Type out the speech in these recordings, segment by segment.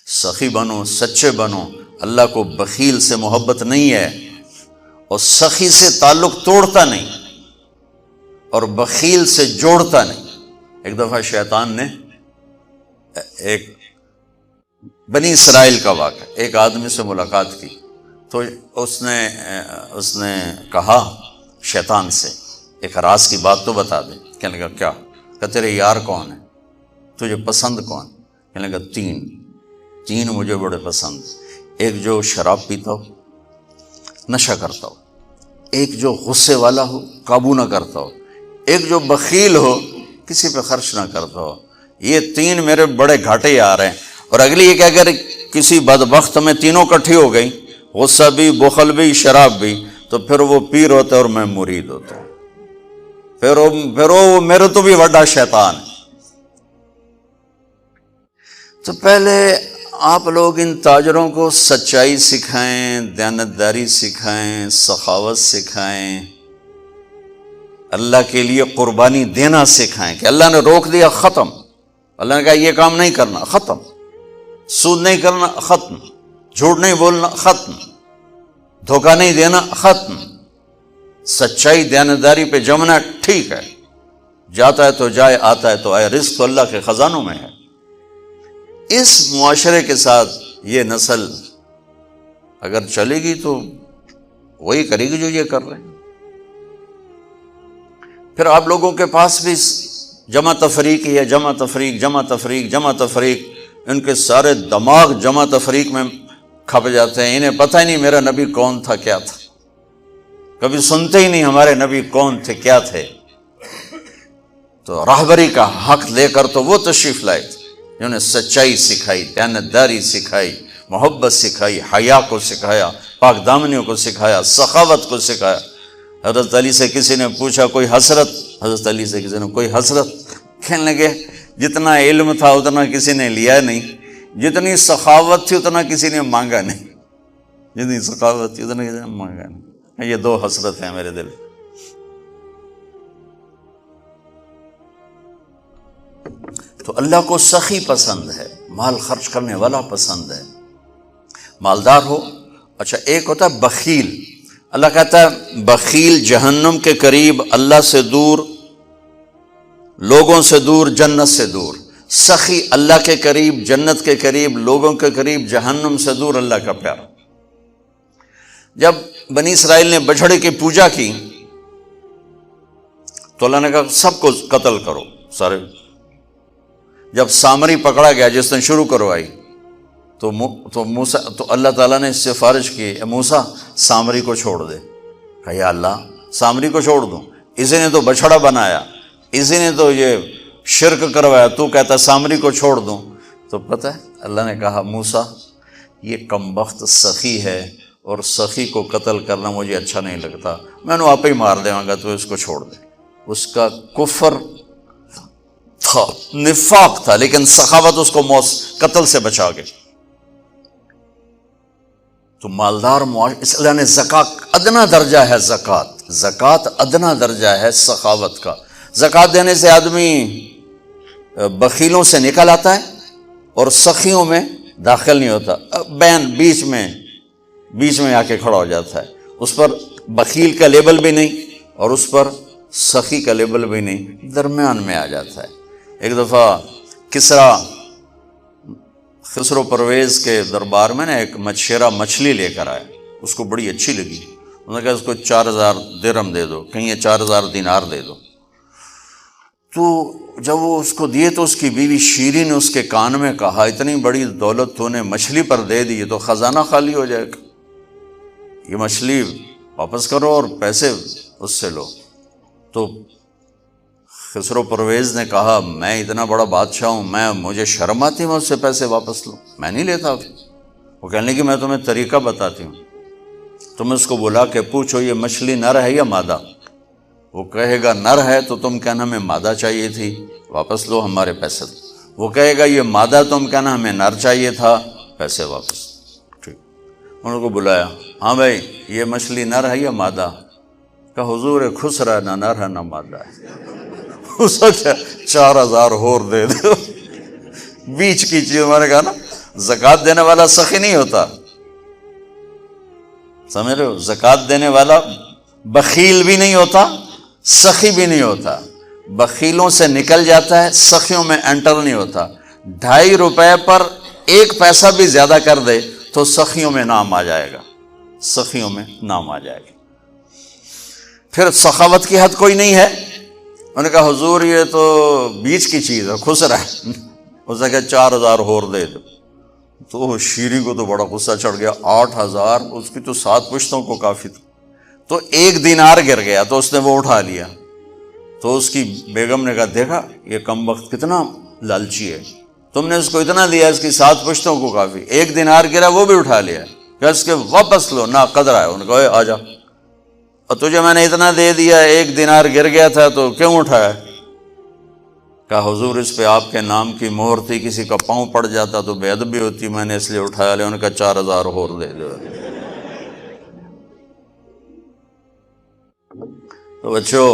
سخی بنو، سچے بنو۔ اللہ کو بخیل سے محبت نہیں ہے، اور سخی سے تعلق توڑتا نہیں، اور بخیل سے جوڑتا نہیں۔ ایک دفعہ شیطان نے ایک بنی اسرائیل کا واقعہ، ایک آدمی سے ملاقات کی، تو اس نے کہا شیطان سے، ایک راز کی بات تو بتا دے۔ کہنے لگا کیا؟ کہ تیرے یار کون ہیں، تجھے پسند کون؟ کہنے لگا تین مجھے بڑے پسند، ایک جو شراب پیتا ہو، نشہ کرتا ہو، ایک جو غصے والا ہو، قابو نہ کرتا ہو، ایک جو بخیل ہو، کسی پہ خرچ نہ کرتا ہو۔ یہ تین میرے بڑے گھاٹے آ رہے ہیں۔ اور اگلی یہ کہ اگر کسی بدبخت میں تینوں کٹھی ہو گئی، غصہ بھی، بخل بھی، شراب بھی، تو پھر وہ پیر ہوتا ہے اور میں مرید ہوتا ہوں، پھر وہ میرے تو بھی بڑا شیطان ہے۔ تو پہلے آپ لوگ ان تاجروں کو سچائی سکھائیں، دیانتداری سکھائیں، سخاوت سکھائیں، اللہ کے لیے قربانی دینا سکھائیں کہ اللہ نے روک دیا، ختم۔ اللہ نے کہا یہ کام نہیں کرنا، ختم۔ سود نہیں کرنا، ختم۔ جھوٹ نہیں بولنا، ختم۔ دھوکہ نہیں دینا، ختم۔ سچائی دیانتداری پہ جمنا ٹھیک ہے، جاتا ہے تو جائے، آتا ہے تو آئے، رزق تو اللہ کے خزانوں میں ہے۔ اس معاشرے کے ساتھ یہ نسل اگر چلے گی تو وہی کرے گی جو یہ کر رہے ہیں۔ پھر آپ لوگوں کے پاس بھی جمع تفریق ہی ہے، جمع تفریق، جمع تفریق، جمع تفریق۔ ان کے سارے دماغ جمع تفریق میں کھپ جاتے ہیں، انہیں پتہ ہی نہیں میرا نبی کون تھا، کیا تھا، کبھی سنتے ہی نہیں ہمارے نبی کون تھے، کیا تھے۔ تو راہبری کا حق لے کر تو وہ تشریف لائے تھے جنہوں نے سچائی سکھائی، دیانتداری سکھائی، محبت سکھائی، حیا کو سکھایا، پاک دامنیوں کو سکھایا، سخاوت کو سکھایا۔ حضرت علی سے کسی نے پوچھا کوئی حسرت، حضرت علی سے کسی نے کوئی حسرت، کہنے لگے جتنا علم تھا اتنا کسی نے لیا نہیں، جتنی سخاوت تھی اتنا کسی نے مانگا نہیں، جتنی سخاوت تھی اتنا کسی نے مانگا نہیں۔ یہ دو حسرت ہیں میرے دل۔ تو اللہ کو سخی پسند ہے، مال خرچ کرنے والا پسند ہے، مالدار ہو۔ اچھا ایک ہوتا ہے بخیل، اللہ کہتا ہے بخیل جہنم کے قریب، اللہ سے دور، لوگوں سے دور، جنت سے دور۔ سخی اللہ کے قریب، جنت کے قریب، لوگوں کے قریب، جہنم سے دور، اللہ کا پیارا۔ جب بنی اسرائیل نے بچھڑے کی پوجا کی تو اللہ نے کہا سب کو قتل کرو، سارے۔ جب سامری پکڑا گیا جس نے شروع کروائی تو اللہ تعالیٰ نے اس سے سفارش کی، اے موسیٰ سامری کو چھوڑ دے۔ کہا یا اللہ سامری کو چھوڑ دوں؟ اسی نے تو بچھڑا بنایا، اسی نے تو یہ شرک کروایا، تو کہتا سامری کو چھوڑ دوں؟ تو پتہ ہے اللہ نے کہا موسیٰ یہ کمبخت سخی ہے، اور سخی کو قتل کرنا مجھے اچھا نہیں لگتا، میں نے آپ ہی مار دے گا، تو اس کو چھوڑ دے۔ اس کا کفر تھا، نفاق تھا، لیکن سخاوت اس کو قتل سے بچا گئی۔ تو مالدار اس اللہ نے زکوٰۃ ادنا درجہ ہے، زکوٰۃ ادنا درجہ ہے سخاوت کا۔ زکوٰۃ دینے سے آدمی بخیلوں سے نکل آتا ہے اور سخیوں میں داخل نہیں ہوتا، بین بیچ میں آ کے کھڑا ہو جاتا ہے۔ اس پر بخیل کا لیبل بھی نہیں اور اس پر سخی کا لیبل بھی نہیں، درمیان میں آ جاتا ہے۔ ایک دفعہ خسرو پرویز کے دربار میں نا ایک مچھیرا مچھلی لے کر آیا، اس کو بڑی اچھی لگی، انہوں نے کہا اس کو 4000 درہم دے دو، کہیں یہ 4000 دینار دے دو۔ تو جب وہ اس کو دیے تو اس کی بیوی شیری نے اس کے کان میں کہا اتنی بڑی دولت تو نے مچھلی پر دے دی، تو خزانہ خالی ہو جائے گا، یہ مچھلی واپس کرو اور پیسے اس سے لو۔ تو خسرو پرویز نے کہا میں اتنا بڑا بادشاہ ہوں، مجھے شرم آتی ہے میں اس سے پیسے واپس لوں، میں نہیں لیتا۔ وہ کہنے لگی میں تمہیں طریقہ بتاتی ہوں، تم اس کو بلا کے پوچھو یہ مچھلی نر ہے یا مادہ، وہ کہے گا نر ہے تو تم کہنا ہمیں مادہ چاہیے تھی، واپس لو ہمارے پیسے دو۔ وہ کہے گا یہ مادہ، تم کہنا ہمیں نر چاہیے تھا، پیسے واپس۔ ٹھیک، انہوں کو بلایا، ہاں بھائی یہ مچھلی نر ہے یا مادہ؟ کہا حضور خسرا نہ نر ہے نہ مادہ ہے۔ اس کو 4000 اور دے دو، بیچ کی چیز۔ میں نے کہا نا زکوٰۃ دینے والا سخی نہیں ہوتا، سمجھ رہے ہو؟ زکوٰۃ دینے والا بخیل بھی نہیں ہوتا، سخی بھی نہیں ہوتا، بخیلوں سے نکل جاتا ہے، سخیوں میں انٹر نہیں ہوتا۔ 2.5 روپے پر 1 پیسہ بھی زیادہ کر دے تو سخیوں میں نام آ جائے گا، سخیوں میں نام آ جائے گا۔ پھر سخاوت کی حد کوئی نہیں ہے۔ انہوں نے کہا حضور یہ تو بیچ کی چیز ہے، خسرا ہے۔ اس نے کہا 4,000 اور دے دو۔ تو شیریں کو تو بڑا غصہ چڑھ گیا، 8,000، اس کی تو 7 پشتوں کو کافی تھا۔ تو 1 دینار گر گیا تو اس نے وہ اٹھا لیا۔ تو اس کی بیگم نے کہا دیکھا یہ کم وقت کتنا لالچی ہے، تم نے اس کو اتنا دیا، اس کی 7 پشتوں کو کافی، 1 دینار گرا وہ بھی اٹھا لیا، کہ اس کے واپس لو، نہ قدر ہے۔ انہوں نے کہا آ جا، اور تجھے میں نے اتنا دے دیا، 1 دینار گر گیا تھا تو کیوں اٹھایا؟ کہا حضور اس پہ آپ کے نام کی مہر تھی، کسی کا پاؤں پڑ جاتا تو بے ادبی ہوتی، میں نے اس لیے اٹھایا لیا۔ انہوں نے کہا 4,000 اور دے دو۔ تو بچوں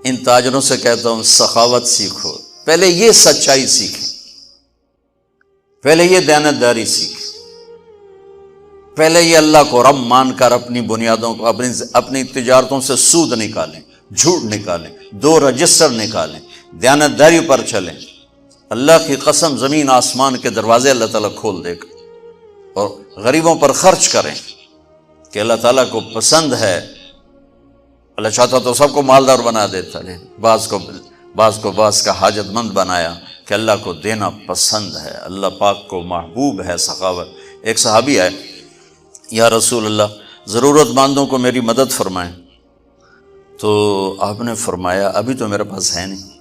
ان تاجروں سے کہتا ہوں سخاوت سیکھو، پہلے یہ سچائی سیکھیں، پہلے یہ دیانتداری سیکھیں، پہلے یہ اللہ کو رب مان کر اپنی بنیادوں کو، اپنی تجارتوں سے سود نکالیں، جھوٹ نکالیں، 2 رجسٹر نکالیں، دیانتداری پر چلیں۔ اللہ کی قسم زمین آسمان کے دروازے اللہ تعالیٰ کھول دے گا۔ اور غریبوں پر خرچ کریں کہ اللہ تعالیٰ کو پسند ہے۔ اللہ چاہتا تو سب کو مالدار بنا دیتا، بعض کو بعض کا حاجت مند بنایا کہ اللہ کو دینا پسند ہے، اللہ پاک کو محبوب ہے سخاوت۔ ایک صحابی آئے، یا رسول اللہ ضرورت مندوں کو میری مدد فرمائیں۔ تو آپ نے فرمایا ابھی تو میرے پاس ہے نہیں۔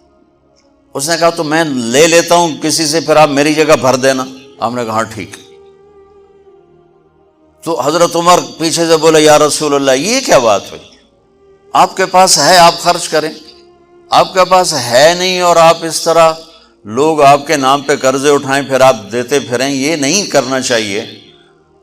اس نے کہا تو میں لے لیتا ہوں کسی سے، پھر آپ میری جگہ بھر دینا۔ آپ نے کہا ہاں ٹھیک۔ تو حضرت عمر پیچھے سے بولے یا رسول اللہ یہ کیا بات ہوئی، آپ کے پاس ہے آپ خرچ کریں، آپ کے پاس ہے نہیں اور آپ اس طرح لوگ آپ کے نام پہ قرضے اٹھائیں پھر آپ دیتے پھریں، یہ نہیں کرنا چاہیے۔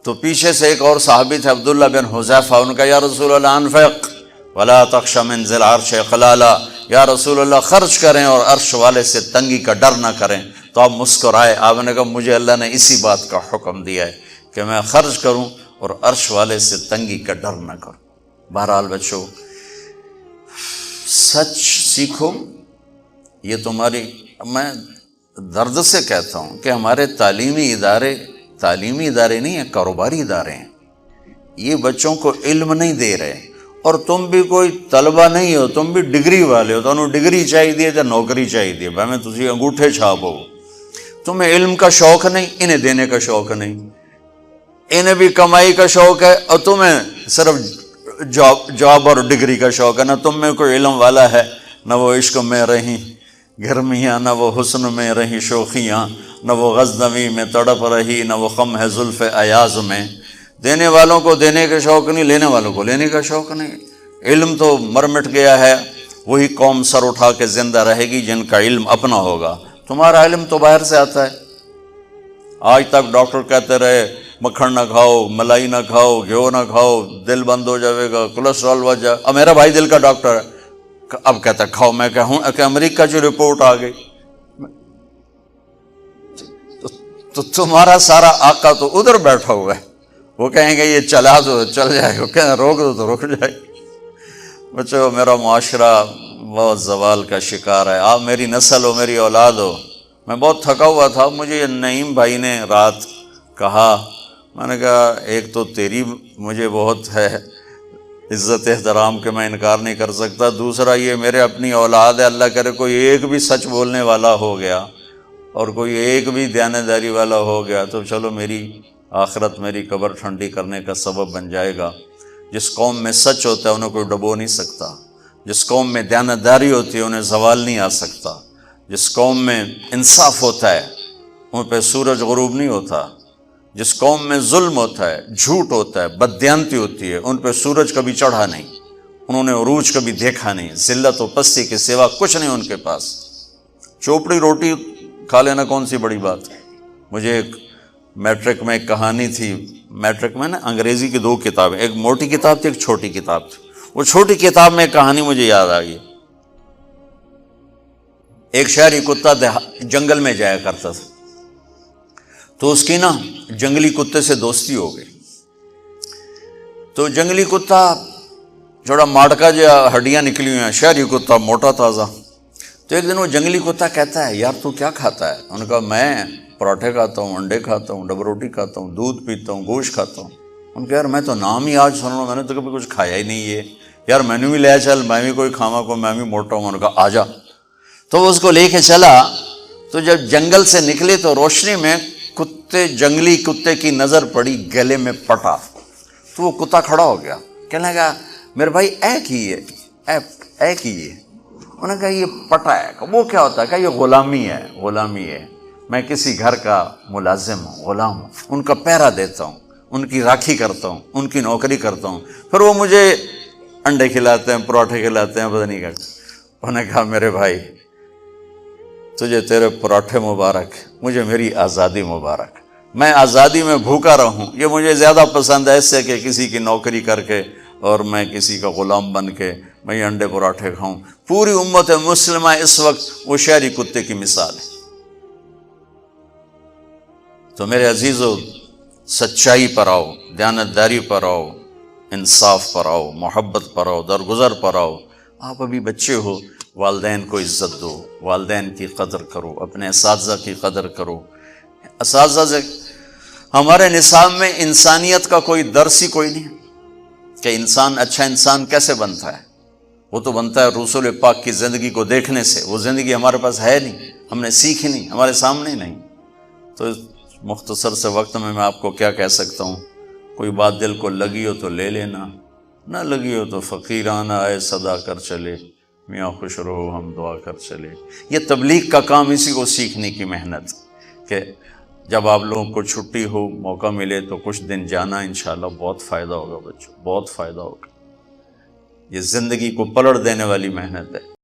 تو پیچھے سے ایک اور صحابی تھے عبداللہ بن حذیفہ، ان کا یا رسول اللہ انفق ولا تخش من ذی العرش خلالا، یا رسول اللہ خرچ کریں اور عرش والے سے تنگی کا ڈر نہ کریں۔ تو آپ مسکرائے، آپ نے کہا مجھے اللہ نے اسی بات کا حکم دیا ہے کہ میں خرچ کروں اور عرش والے سے تنگی کا ڈر نہ کروں۔ بہرحال بچوں سچ سیکھو، یہ تمہاری، میں درد سے کہتا ہوں کہ ہمارے تعلیمی ادارے نہیں ہیں، کاروباری ادارے ہیں۔ یہ بچوں کو علم نہیں دے رہے، اور تم بھی کوئی طلبہ نہیں ہو، تم بھی ڈگری والے ہو، تو انہوں ڈگری چاہیے یا نوکری چاہیے، میں تجھے انگوٹھے چھاپ ہو۔ تمہیں علم کا شوق نہیں، انہیں دینے کا شوق نہیں، انہیں بھی کمائی کا شوق ہے اور تمہیں صرف جاب اور ڈگری کا شوق ہے۔ نہ تم میں کوئی علم والا ہے، نہ وہ عشق میں رہیں گرمیاں، نہ وہ حسن میں رہیں شوخیاں، نہ وہ غزنوی میں تڑپ رہی، نہ وہ خم ہے زلف ایاز میں۔ دینے والوں کو دینے کا شوق نہیں، لینے والوں کو لینے کا شوق نہیں۔ علم تو مر مٹ گیا ہے، وہی قوم سر اٹھا کے زندہ رہے گی جن کا علم اپنا ہوگا۔ تمہارا علم تو باہر سے آتا ہے۔ آج تک ڈاکٹر کہتے رہے مکھن نہ کھاؤ، ملائی نہ کھاؤ، گھیو نہ کھاؤ، دل بند ہو جائے گا، کولیسٹرول بڑھ جائے۔ اب میرا بھائی دل کا ڈاکٹر ہے، اب کہتا ہے کھاؤ۔ میں کہوں کہ امریکہ کی رپورٹ آ گئی، تو تمہارا سارا آقا تو ادھر بیٹھا ہوا ہے، وہ کہیں گے یہ چلا دو چل جائے گا، کہیں روک دو تو رک جائے گا۔ بچوں میرا معاشرہ بہت زوال کا شکار ہے، آپ میری نسل ہو، میری اولاد ہو۔ میں بہت تھکا ہوا تھا، مجھے نعیم بھائی نے رات کہا، میں نے کہا ایک تو تیری مجھے بہت ہے عزت احترام کہ میں انکار نہیں کر سکتا، دوسرا یہ میرے اپنی اولاد ہے، اللہ کرے کوئی ایک بھی سچ بولنے والا ہو گیا اور کوئی ایک بھی دیانتداری والا ہو گیا تو چلو میری آخرت، میری قبر ٹھنڈی کرنے کا سبب بن جائے گا۔ جس قوم میں سچ ہوتا ہے انہیں کوئی ڈبو نہیں سکتا، جس قوم میں دیانتداری ہوتی ہے انہیں زوال نہیں آ سکتا، جس قوم میں انصاف ہوتا ہے ان پہ سورج غروب نہیں ہوتا، جس قوم میں ظلم ہوتا ہے، جھوٹ ہوتا ہے، بددیانتی ہوتی ہے، ان پہ سورج کبھی چڑھا نہیں، انہوں نے عروج کبھی دیکھا نہیں، ذلت و پستی کے سوا کچھ نہیں ان کے پاس۔ چوپڑی روٹی کھا لینا کون سی بڑی بات ہے۔ مجھے ایک میٹرک میں ایک کہانی تھی، میٹرک میں نا انگریزی کی 2 کتابیں، ایک موٹی کتاب تھی ایک چھوٹی کتاب تھی، وہ چھوٹی کتاب میں ایک کہانی مجھے یاد آ گئی۔ ایک شہری کتا جنگل میں جایا کرتا تھا، تو اس کی نا جنگلی کتے سے دوستی ہو گئی. تو جنگلی کتا تھوڑا ماڑکا جو ہڈیاں نکلی ہوئی ہیں، شہری کتا موٹا تازہ. تو ایک دن وہ جنگلی کتا کہتا ہے یار تو کیا کھاتا ہے؟ انہوں نے کہا میں پراٹھے کھاتا ہوں، انڈے کھاتا ہوں، ڈبل روٹی کھاتا ہوں، دودھ پیتا ہوں، گوشت کھاتا ہوں. ان کہ یار میں تو نام ہی آج سن رہا ہوں، میں نے تو کبھی کچھ کھایا ہی نہیں ہے یار، میں نے بھی لے چل، میں بھی کوئی کھاوا کو، میں بھی موٹا ہوں. انہوں نے کہا آ جا. تو وہ اس کو لے کے چلا. تو جب جنگل سے نکلے تو روشنی میں جنگلی کتے کی نظر پڑی گلے میں پٹا. تو وہ کتا کھڑا ہو گیا، کہنے لگا میرے بھائی اے کی ہے، اے کی ہے. انہوں نے کہا یہ پٹا ہے. وہ کیا ہوتا ہے؟ کہ یہ غلامی ہے، غلامی ہے، میں کسی گھر کا ملازم ہوں، غلام ہوں، ان کا پہرا دیتا ہوں، ان کی راکھی کرتا ہوں، ان کی نوکری کرتا ہوں، پھر وہ مجھے انڈے کھلاتے ہیں، پراٹھے کھلاتے ہیں، پتہ نہیں کیا. انہوں نے کہا میرے بھائی تجھے تیرے پراٹھے مبارک، مجھے میری آزادی مبارک. میں آزادی میں بھوکا رہوں یہ مجھے زیادہ پسند ہے اس سے کہ کسی کی نوکری کر کے اور میں کسی کا غلام بن کے میں یہ انڈے پراٹھے کھاؤں. پوری امت مسلمہ اس وقت وہ شہری کتے کی مثال ہے. تو میرے عزیزو، سچائی پر آؤ، دیانتداری پر آؤ، انصاف پر آؤ، محبت پر آؤ، درگزر پر آؤ. آپ ابھی بچے ہو، والدین کو عزت دو، والدین کی قدر کرو، اپنے اساتذہ کی قدر کرو. اساتذہ سے ہمارے نصاب میں انسانیت کا کوئی درس ہی کوئی نہیں کہ انسان اچھا انسان کیسے بنتا ہے. وہ تو بنتا ہے رسول پاک کی زندگی کو دیکھنے سے. وہ زندگی ہمارے پاس ہے نہیں، ہم نے سیکھی نہیں، ہمارے سامنے نہیں. تو مختصر سے وقت میں آپ کو کیا کہہ سکتا ہوں؟ کوئی بات دل کو لگی ہو تو لے لینا، نہ لگی ہو تو فقیرانہ آئے صدا کر چلے، میاں خوش رہو ہم دعا کر چلے. یہ تبلیغ کا کام اسی کو سیکھنے کی محنت، کہ جب آپ لوگوں کو چھٹی ہو، موقع ملے تو کچھ دن جانا، انشاءاللہ بہت فائدہ ہوگا بچوں، بہت فائدہ ہوگا. یہ زندگی کو پلٹ دینے والی محنت ہے.